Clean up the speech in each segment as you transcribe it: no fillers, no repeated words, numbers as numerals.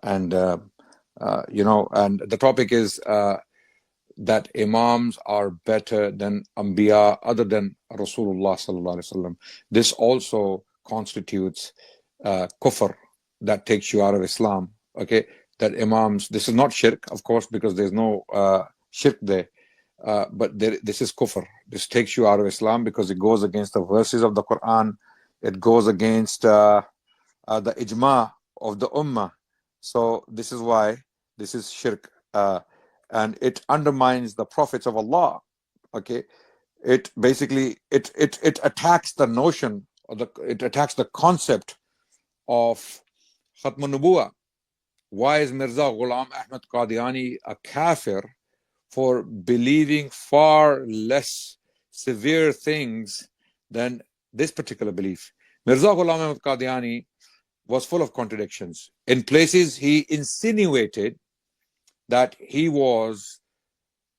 And and the topic is that Imams are better than Anbiya other than Rasulullah sallallahu alaihi wasallam. This also constitutes kufr, that takes you out of Islam. Okay, that Imams, this is not shirk, of course, because there's no shirk there. But this is kufr. This takes you out of Islam because it goes against the verses of the Quran. It goes against the ijma of the ummah. So this is why this is shirk. And it undermines the prophets of Allah. Okay, it basically it attacks the notion, or it attacks the concept of Khatm al-Nubuwah. Why is Mirza Ghulam Ahmad Qadiani a kafir for believing far less severe things than this particular belief? Mirza Ghulam Ahmad Qadiani was full of contradictions. In places, he insinuated that he was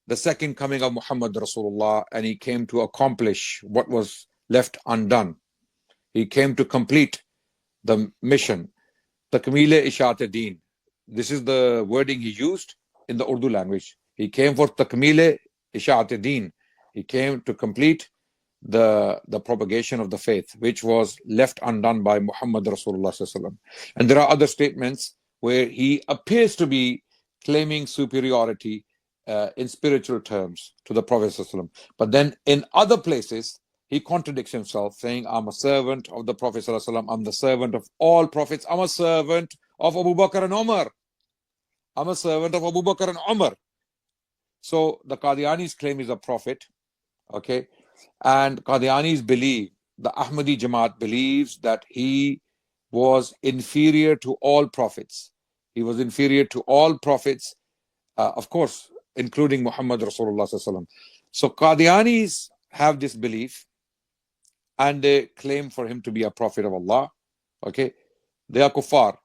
the second coming of Muhammad Rasulullah, and he came to accomplish what was left undone. He came to complete the mission. Takmile Ishat Deen. This is the wording he used in the Urdu language. He came for Takmile Ishat Deen. He came to complete the propagation of the faith, which was left undone by Muhammad Rasulullah. And there are other statements where he appears to be claiming superiority in spiritual terms to the Prophet. But then in other places, he contradicts himself, saying, I'm a servant of the Prophet. I'm the servant of all prophets. I'm a servant of Abu Bakr and Umar. I'm a servant of Abu Bakr and Umar. So the Qadianis claim he's a prophet. Okay. And Qadianis believe, the Ahmadi Jamaat believes that he was inferior to all prophets. He was inferior to all prophets, of course, including Muhammad Rasulullah. So Qadianis have this belief, and they claim for him to be a prophet of Allah. Okay, they are kuffar.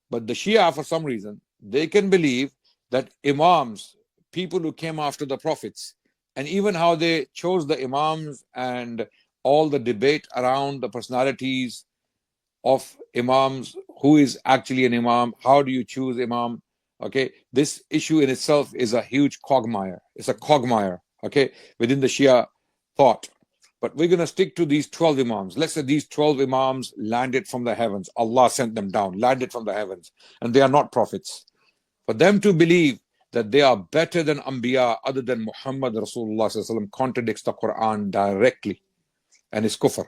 But the Shia, for some reason, they can believe that Imams, people who came after the prophets, and even how they chose the Imams and all the debate around the personalities of Imams, who is actually an Imam, how do you choose Imam? Okay, this issue in itself is a huge quagmire. It's a quagmire, okay, within the Shia thought. But we're going to stick to these 12 Imams. Let's say these 12 Imams landed from the heavens. Allah sent them down, landed from the heavens, and they are not prophets. For them to believe that they are better than Anbiya other than Muhammad Rasulullah contradicts the Quran directly, and is kufr.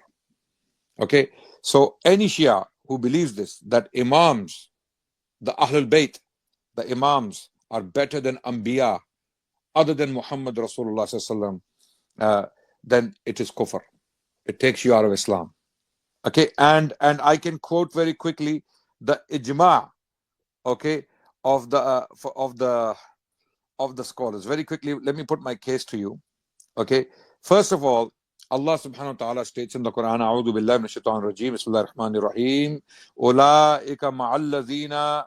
Okay, so any Shia who believes this, that Imams, the Ahlul Bayt, the Imams are better than Anbiya other than Muhammad Rasulullah, then it is kufr. It takes you out of Islam. Okay, and I can quote very quickly the ijma, okay, of the scholars. Very quickly, let me put my case to you. Okay, first of all, Allah subhanahu wa ta'ala states in the Quran, A'udhu billahi minash shaitanir rajeem, Bismillahir Rahmanir Rahim, Ulaika ma'alladhina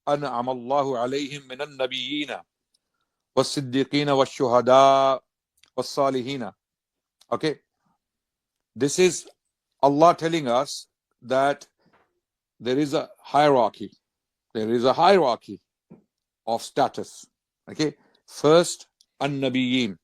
an'ama Allahu alayhim minan nabiyyina was-siddiqina wash-shuhada was-salihina. Okay, this is Allah telling us that there is a hierarchy. There is a hierarchy of status. Okay, first, an-nabiyyin,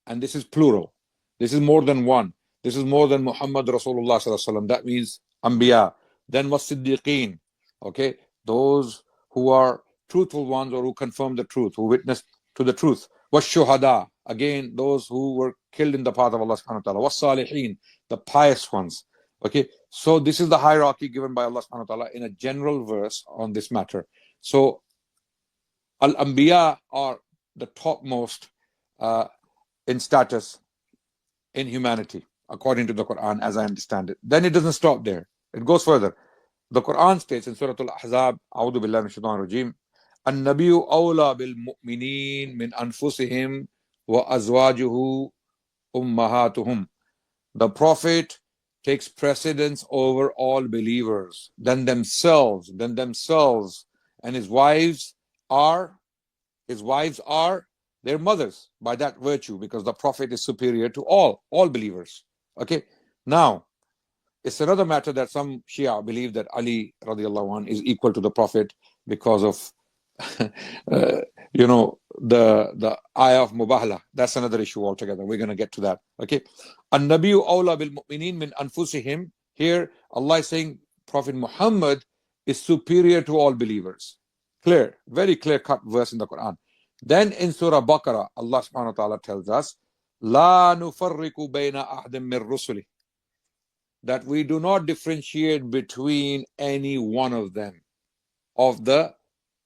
and this is plural. This is more than one. This is more than Muhammad Rasulullah sallallahu alaihi wasallam. That means Anbiya. Then was-siddiqeen. Okay, those who are truthful ones, or who confirm the truth, who witness to the truth. Was-shuhada. Again, those who were killed in the path of Allah subhanahu wa ta'ala. Was-salihin, the pious ones. Okay, so this is the hierarchy given by Allah subhanahu wa ta'ala in a general verse on this matter. So Al-Anbiya are the topmost in status in humanity, according to the Quran, as I understand it. Then it doesn't stop there. It goes further. The Quran states in Surah Al-Ahzab, A'udhu billahi minash shaitanir rajeem, An-nabiyyu awla bil mu'minin min anfusihim wa azwajuhu ummahatuhum. The Prophet takes precedence over all believers, then themselves, and his wives are their mothers by that virtue, because the Prophet is superior to all believers. Okay, now it's another matter that some Shia believe that Ali radiallahu anh is equal to the Prophet. because of the ayah of mubahala. That's another issue altogether. We're going to get to that. Okay. An-Nabiyyu awla bil mu'minin min anfusihim. Here Allah is saying Prophet Muhammad is superior to all believers. Clear, very clear cut verse in the Quran. Then in Surah Baqarah, Allah subhanahu wa ta'ala tells us, La nufarriku bayna ahdim min rusuli, that we do not differentiate between any one of them, of the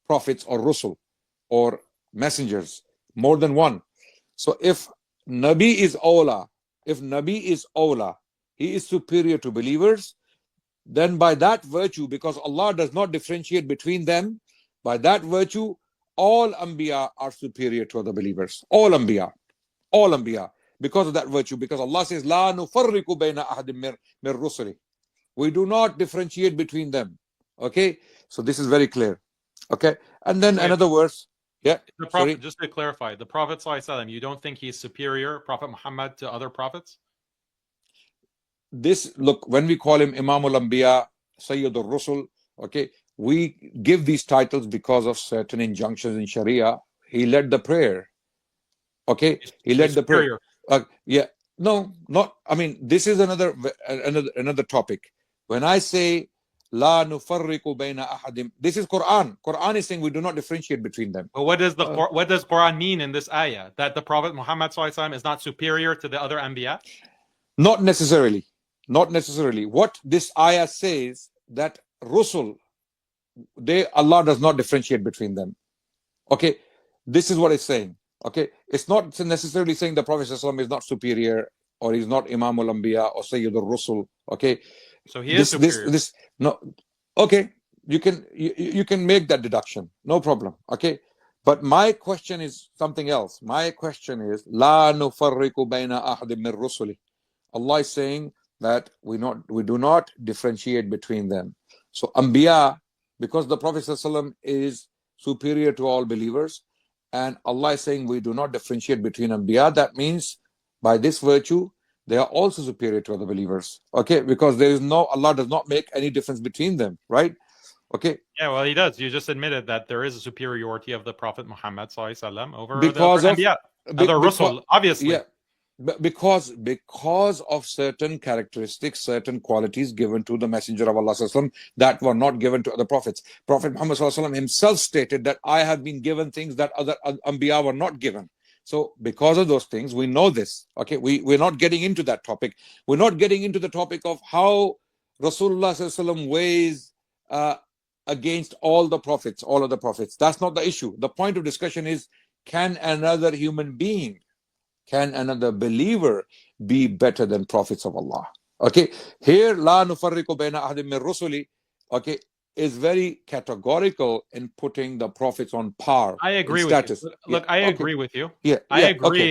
prophets or rusul or messengers, more than one. So if Nabi is awla, he is superior to believers, then by that virtue, because Allah does not differentiate between them, by that virtue, all Anbiya are superior to other believers. All Anbiya. Because of that virtue, because Allah says, La nufarriku bayna ahadim min rusuli. We do not differentiate between them. Okay? So this is very clear. Okay? And then another verse. Yeah. Just to clarify, the Prophet ﷺ, you don't think he's superior, Prophet Muhammad, to other prophets? Look, when we call him Imam al-Anbiya, Sayyid al-Rusul, okay, we give these titles because of certain injunctions in Sharia. He led the prayer. Okay? He led the prayer. Yeah. No, not, I mean, this is another topic. When I say, La nufarriku bayna ahadim, this is Quran. Quran is saying we do not differentiate between them. But what does Quran mean in this ayah? That the Prophet Muhammad ﷺ is not superior to the other Anbiya? Not necessarily. What this ayah says, that Rusul, Allah does not differentiate between them. Okay, this is what it's saying. Okay, it's not necessarily saying the Prophet ﷺ is not superior, or he's not Imam al-Anbiya or Sayyid al-Rusul. Okay, so he is superior. No, okay, you can make that deduction, no problem. Okay, but my question is something else. My question is, La nufarriku bayna ahadim min rusuli. Allah is saying that we do not differentiate between them. So Anbiya, because the Prophet ﷺ is superior to all believers, and Allah is saying we do not differentiate between Anbiya, that means by this virtue they are also superior to other believers. Okay, because Allah does not make any difference between them, right? Okay. Yeah, well, he does. You just admitted that there is a superiority of the Prophet Muhammad ﷺ over the other Anbiya, other Rusul, obviously. Yeah. Because of certain characteristics, certain qualities given to the Messenger of Allah that were not given to other prophets. Prophet Muhammad himself stated that I have been given things that other Anbiya were not given. So because of those things, we know this. Okay, we're not getting into that topic. We're not getting into the topic of how Rasulullah weighs against all other prophets. That's not the issue. The point of discussion is, can another human being, can another believer be better than prophets of Allah? Okay, here La nufarriku bayna ahadim min rusuli, okay, is very categorical in putting the prophets on par. I agree in with status. you. Look, I agree with you. Yeah, I agree. Okay.